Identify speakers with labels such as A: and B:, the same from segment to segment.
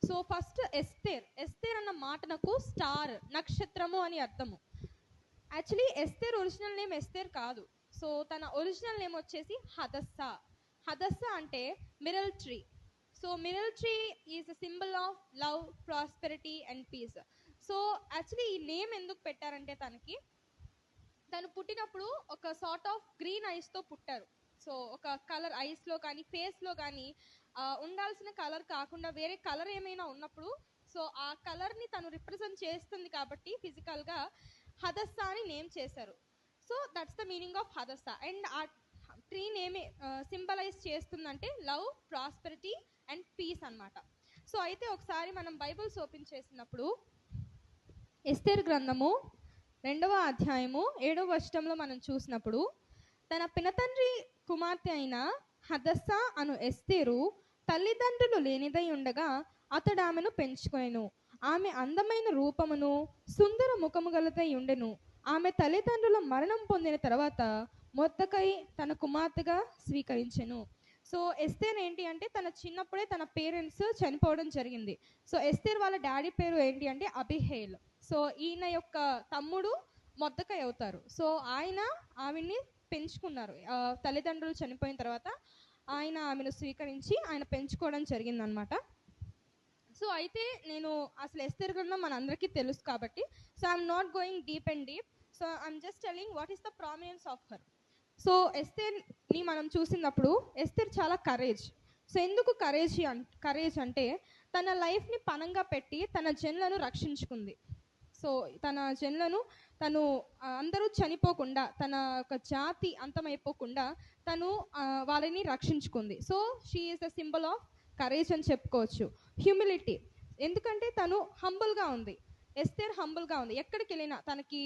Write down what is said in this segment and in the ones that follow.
A: So first Esther. Esther అన్న మాటనకు star, నక్షత్రము అని అర్థము. Actually Esther original name Esther కాదు. సో తన ఒరిజినల్ నేమ్ వచ్చేసి హదస్సా. హదస్సా అంటే myrtle tree. So myrtle tree is a symbol of love, prosperity and peace. So actually ఈ name ఎందుకు పెట్టారంటే తను పుట్టినప్పుడు ఒక సార్ట్ ఆఫ్ గ్రీన్ ఐస్తో పుట్టారు. సో ఒక కలర్ ఐస్లో కానీ ఫేస్లో కానీ ఉండాల్సిన కలర్ కాకుండా వేరే కలర్ ఏమైనా ఉన్నప్పుడు సో ఆ కలర్ని తను రిప్రజెంట్ చేస్తుంది కాబట్టి ఫిజికల్గా హదస్సా అని నేమ్ చేశారు. So that's the meaning of Hadassah. And ఆ ట్రీ నేమ్ సింబలైజ్ చేస్తుందంటే లవ్, ప్రాస్పెరిటీ అండ్ పీస్ అన్నమాట. సో అయితే ఒకసారి మనం బైబిల్స్ ఓపెన్ చేసినప్పుడు ఎస్తేర్ గ్రంథము 2వ అధ్యాయము 7వ వచనంలో మనం చూసినప్పుడు, తన పినతండ్రి కుమార్తె అయిన హదస్సా అను ఎస్తేరు తల్లిదండ్రులు లేనిదై ఉండగా అతడు ఆమెను పెంచుకొనెను. ఆమె అందమైన రూపమును సుందర ముఖము గలదై ఉండెను. ఆమె తల్లిదండ్రుల మరణం పొందిన తర్వాత మొర్దెకై తన కుమార్తెగా స్వీకరించెను. సో ఎస్తేర్ ఏంటి అంటే తన చిన్నప్పుడే తన పేరెంట్స్ చనిపోవడం జరిగింది. సో ఎస్తేర్ వాళ్ళ డాడీ పేరు ఏంటి అంటే అబిహేల్. సో ఈయన యొక్క తమ్ముడు మొర్దెకై అవుతారు. సో ఆయన ఆమెని పెంచుకున్నారు. తల్లిదండ్రులు చనిపోయిన తర్వాత ఆయన ఆమెను స్వీకరించి ఆయన పెంచుకోవడం జరిగిందనమాట. సో అయితే నేను అసలు ఎస్తేర్ గ్రంథం మనందరికీ తెలుసు కాబట్టి so I'm not going deep and deep. So I'm just telling what is the prominence of her. So ఎస్తేర్ని మనం చూసినప్పుడు ఎస్తేర్ చాలా కరేజ్. సో ఎందుకు కరేజ్ అంటే తన లైఫ్ని పణంగా పెట్టి తన జనులను రక్షించుకుంది. సో తన జనులను తను అందరూ చనిపోకుండా, తన ఒక జాతి అంతమైపోకుండా తను వాళ్ళని రక్షించుకుంది. So she is the symbol of courage అని చెప్పుకోవచ్చు. హ్యూమిలిటీ, ఎందుకంటే తను హంబుల్గా ఉంది. ఎస్తేర్ హంబుల్గా ఉంది. ఎక్కడికి వెళ్ళినా తనకి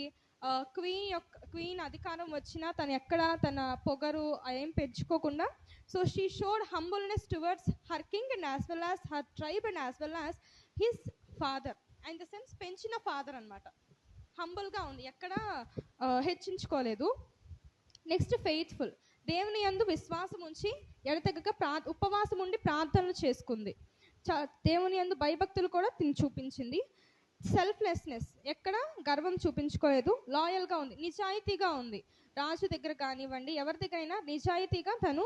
A: క్వీన్ అధికారం వచ్చినా తను ఎక్కడ తన పొగరు ఏం పెంచుకోకుండా so she showed humbleness towards her king and as well as her tribe and as well as his father. In the sense పెంచిన ఫాదర్ అనమాట. హంబుల్గా ఉంది, ఎక్కడ హెచ్చించుకోలేదు. నెక్స్ట్ ఫెయిత్ఫుల్, దేవుని యందు విశ్వాసం ఉంచి ఎడతెగక ఉపవాసం ఉండి ప్రార్థనలు చేసుకుంది. దేవుని యందు భయభక్తులు కూడా చూపించింది. సెల్ఫ్లెస్నెస్, ఎక్కడ గర్వం చూపించుకోలేదు. లాయల్గా ఉంది, నిజాయితీగా ఉంది. రాజు దగ్గర కానివ్వండి ఎవరి దగ్గరైనా నిజాయితీగా తను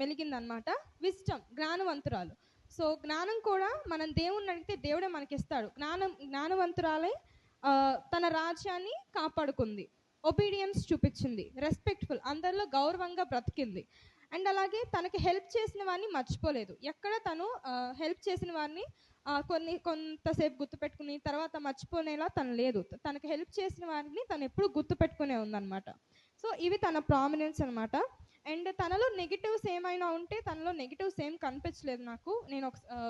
A: మెలిగిందనమాట. విజ్డమ్, జ్ఞానవంతురాలు. సో జ్ఞానం కూడా మనం దేవుణ్ణి అడిగితే దేవుడే మనకిస్తాడు. జ్ఞానవంతురాలై తన రాజ్యాన్ని కాపాడుకుంది. ఒబీడియన్స్ చూపించింది. రెస్పెక్ట్ఫుల్, అందరిలో గౌరవంగా బ్రతికింది. అండ్ అలాగే తనకి హెల్ప్ చేసిన వారిని మర్చిపోలేదు. ఎక్కడ తను హెల్ప్ చేసిన వారిని కొంతసేపు గుర్తుపెట్టుకుని తర్వాత మర్చిపోనేలా తను లేదు. తనకు హెల్ప్ చేసిన వారిని తను ఎప్పుడు గుర్తుపెట్టుకునే ఉందన్నమాట. సో ఇవి తన ప్రామినెన్స్ అనమాట. అండ్ తనలో నెగిటివ్స్ ఏమైనా ఉంటే తనలో నెగిటివ్స్ ఏం కనిపించలేదు నాకు నేను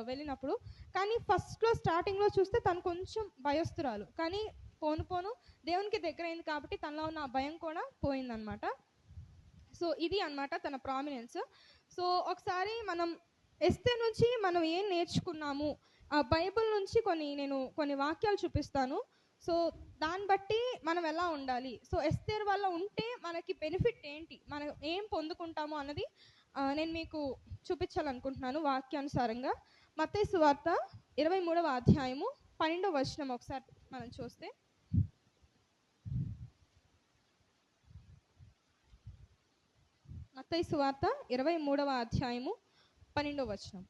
A: వెళ్ళినప్పుడు. కానీ ఫస్ట్లో స్టార్టింగ్లో చూస్తే తను కొంచెం భయస్తురాలు, కానీ పోను దేవునికి దగ్గరైంది కాబట్టి తనలో ఉన్న భయం కూడా పోయిందనమాట. సో ఇది అన్నమాట తన ప్రామినెన్స్. సో ఒకసారి మనం ఎస్తేర్ నుంచి మనం ఏం నేర్చుకున్నాము, బైబిల్ నుంచి కొన్ని వాక్యాలు చూపిస్తాను. సో దాన్ని బట్టి మనం ఎలా ఉండాలి, సో ఎస్తేర్ వల్ల ఉంటే మనకి బెనిఫిట్ ఏంటి, మనం ఏం పొందుకుంటాము అన్నది నేను మీకు చూపించాలనుకుంటున్నాను వాక్యానుసారంగా. మత్తయి సువార్త 23వ అధ్యాయము 12వ వచనం ఒకసారి మనం చూస్తే, మత్తయి సువార్త 23వ అధ్యాయము 12వ వచనం.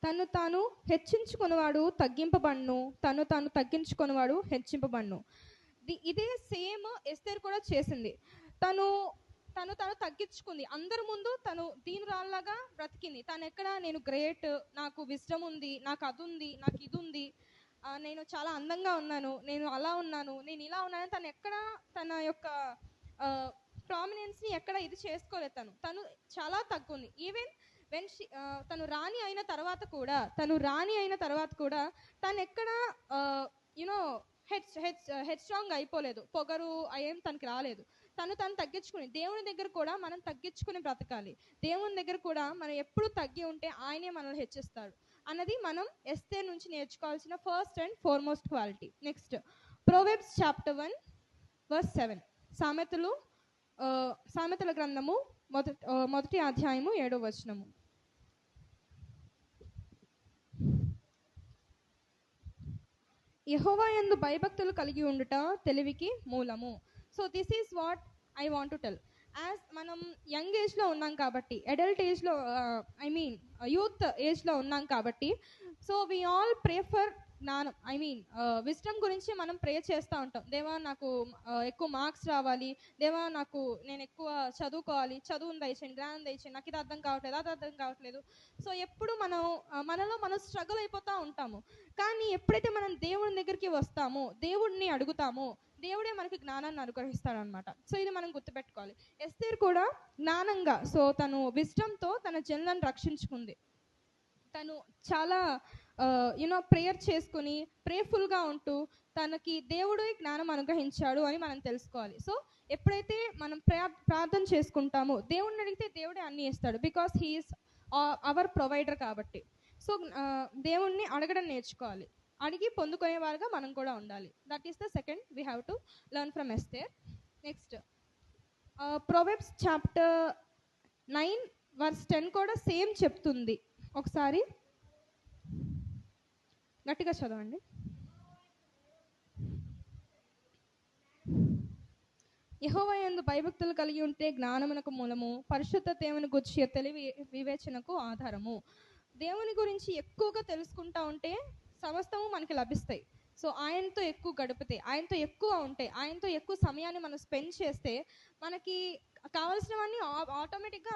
A: తను తాను హెచ్చించుకునేవాడు తగ్గింపబడును, తను తాను తగ్గించుకునేవాడు హెచ్చింపబడును. ఇదే సేమ్ ఎస్తేర్ కూడా చేసింది. తను తగ్గించుకుంది. అందరి ముందు తను దీనురాల్లాగా బ్రతికింది. తను ఎక్కడ నేను గ్రేట్, నాకు విజ్డమ్ ఉంది, నాకు అది ఉంది, నాకు ఇది ఉంది, నేను చాలా అందంగా ఉన్నాను, నేను అలా ఉన్నాను, నేను ఇలా ఉన్నాను, తను ఎక్కడ తన యొక్క ప్రామినెన్స్ని ఎక్కడ ఇది చేసుకోలేదు. తను చాలా తగ్గుంది. ఈవెన్ వెన్ తను రాణి అయిన తర్వాత కూడా తను ఎక్కడ హెడ్ స్ట్రాంగ్ అయిపోలేదు. పొగరు ఏం తనకి రాలేదు. తను తగ్గించుకుని, దేవుని దగ్గర కూడా మనం తగ్గించుకుని బ్రతకాలి. దేవుని దగ్గర కూడా మనం ఎప్పుడు తగ్గి ఉంటే ఆయనే మనల్ని హెచ్చిస్తాడు అన్నది మనం ఎస్తేర్ నుంచి నేర్చుకోవాల్సిన first and foremost quality. Next Proverbs chapter 1 verse 7. సామెతల గ్రంథము మొదటి అధ్యాయము 7వ వచనము. యెహోవా యందు భయభక్తులు కలిగి ఉండుట తెలివికి మూలము. So this is what I want to tell. As మనం యంగ్ ఏజ్లో ఉన్నాం కాబట్టి, అడల్ట్ ఏజ్లో యూత్ ఏజ్లో ఉన్నాం కాబట్టి, so we all pray for జ్ఞానం. విజ్డమ్ గురించి మనం ప్రే చేస్తూ ఉంటాం. దేవా నాకు ఎక్కువ మార్క్స్ రావాలి, దేవా నేను ఎక్కువ చదువుకోవాలి, చదువుని దయచేయండి, జ్ఞానం దయచేయండి, నాకు ఇది అర్థం కావట్లేదు, అది అర్థం కావట్లేదు. సో ఎప్పుడు మనలో మనం స్ట్రగుల్ అయిపోతూ ఉంటాము. కానీ ఎప్పుడైతే మనం దేవుని దగ్గరికి వస్తామో, దేవుడిని అడుగుతామో, దేవుడే మనకి జ్ఞానాన్ని అనుగ్రహిస్తాడనమాట. సో ఇది మనం గుర్తుపెట్టుకోవాలి. ఎస్తేర్ కూడా జ్ఞానంగా, సో తను విజ్డమ్తో తన జనులను రక్షించుకుంది. తను చాలా ప్రేయర్ చేసుకుని ప్రేఫుల్గా ఉంటూ తనకి దేవుడు జ్ఞానం అనుగ్రహించాడు అని మనం తెలుసుకోవాలి. సో ఎప్పుడైతే మనం ప్రార్థన చేసుకుంటామో, దేవుడిని అడిగితే దేవుడే అన్నీ ఇస్తాడు. బికాస్ హీఈస్ అవర్ ప్రొవైడర్ కాబట్టి. సో దేవుణ్ణి అడగడం నేర్చుకోవాలి, అడిగి పొందుకునేవారుగా మనం కూడా ఉండాలి. That is the second we have to learn from Esther. Next Proverbs chapter 9 verse 10 కూడా సేమ్ చెప్తుంది. ఒకసారి గట్టిగా చదవండి. యెహోవా యందు భయభక్తులు కలిగి ఉంటే జ్ఞానమునకు మూలము, పరిశుద్ధ దేవుని గూర్చి తెలివి వివేచనకు ఆధారము. దేవుని గురించి ఎక్కువగా తెలుసుకుంటా ఉంటే సమస్తము మనకి లభిస్తాయి. సో ఆయనతో ఎక్కువ గడిపితే, ఆయనతో ఎక్కువ ఉంటే, ఆయనతో ఎక్కువ సమయాన్ని మనం స్పెండ్ చేస్తే మనకి కావాల్సినవన్నీ ఆటోమేటిక్గా